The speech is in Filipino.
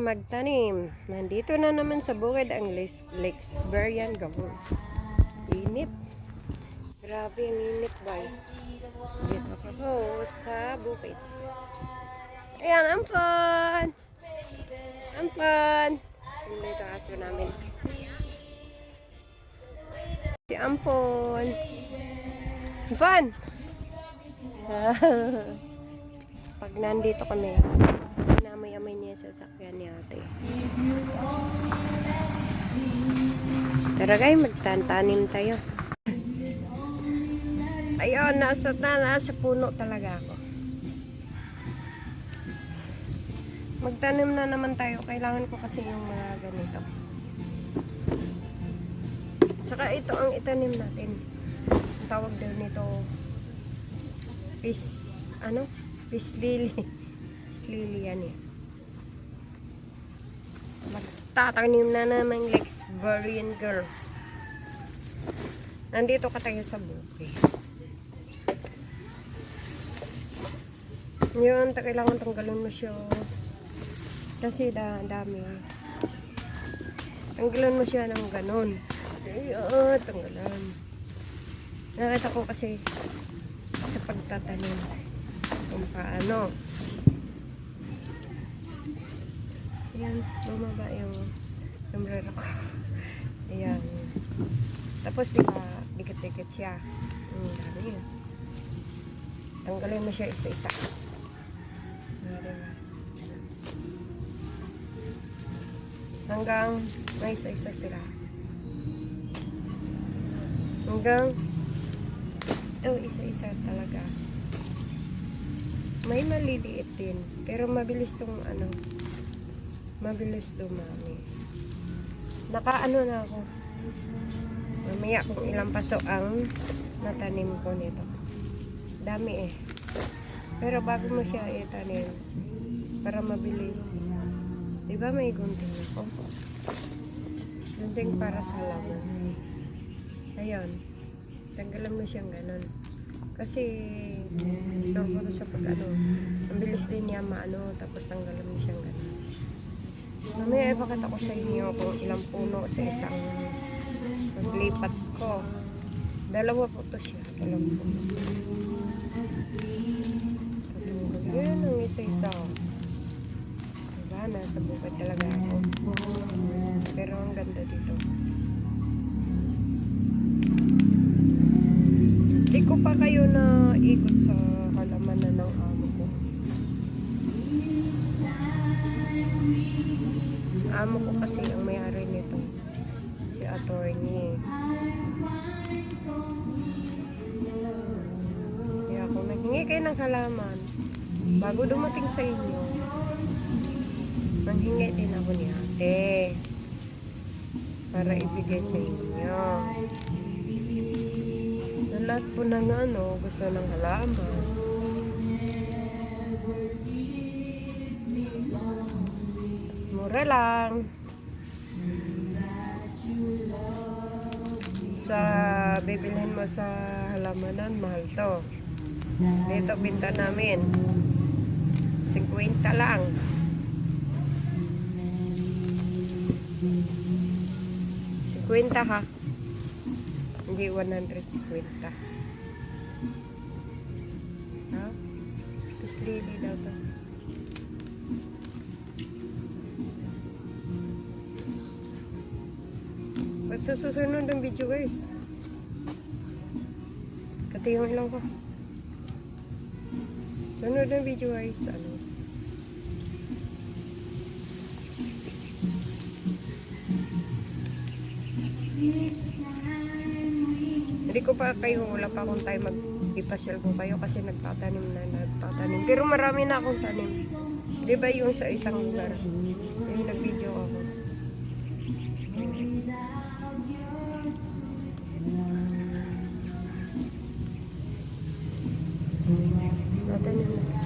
magtanim. Nandito na naman sa bukid ang Lexberian Gawon. Init. Grabe ang init ba? Dito ako sa bukid. Ayan, ampon! Ampon! Dito aso namin. Si Ampon! Ampon! Pag nandito kami, namoy-amoy niya sa sasakyan ni ate. Tara guys, magtantanim tayo. Ayun, nasa puno talaga ako. Magtanim na naman tayo. Kailangan ko kasi yung mga ganito. Tsaka ito ang itanim natin. Ang tawag daw nito fish lily. Fish lily yan eh. Magtatanim na naman Lexberian girl. Nandito ka tayo sa bukid. Yun, kailangan tanggalin mo siya. Kasi dami. Tanggalin mo siya ng ganon. Ayun, tanggalan. Nakita ko kasi sa pagtatanim kung paano. Ayan, bumaba yung sombrero ko. Ayan. Tapos diba, dikit-dikit siya. Dami yun. Tanggalin mo siya isa-isa. Diba? Hanggang may isa-isa sila. Hanggang isa-isa talaga. May maliliit din. Pero mabilis tong mabilis dumami. Nakaano na ako. Mamaya kung ilang paso ang natanim ko nito. Dami eh. Pero bago mo siya itanim, para mabilis. Diba may gunting ako? Gunting para sa laman. Ayun. Tanggalan mo siyang ganun. Kasi store ko sa pag ang bilis din niya tapos tanggalan mo siyang ganun. Mamaya ipakita ko sa inyo kung ilang puno sa isang paglipat ko. 2 po to siya. 2 puno. Yan ang isa-isa. Diba? Nasa bukid talaga ako. Pero ang ganda dito. Di ko pa kayo na ikot sa halamanan ng amo ko. Amo ko kasi ang may-ari nito. Si attorney. Kaya kung naghingi kayo ng halaman, bago dumating sa inyo, nanghingi din ako ni ate. Para ibigay sa inyo. Lahat po ng gusto ng halaman. Mura lang. Sa bibilhin mo sa halamanan, mahal to. Dito binta namin 50 lang. Ha? Hindi 150. Ha? Fish lily daw to. Ba't sa susunod ang video guys? Kati yung ilang ko. Sunod ang video guys. Hindi ko pa kayo, wala pa akong time mag-ipasyal ko kayo kasi nagtatanim. Pero marami na akong tanim. Diba yung sa isang lugar? Yung nag-video ako. Natanim na.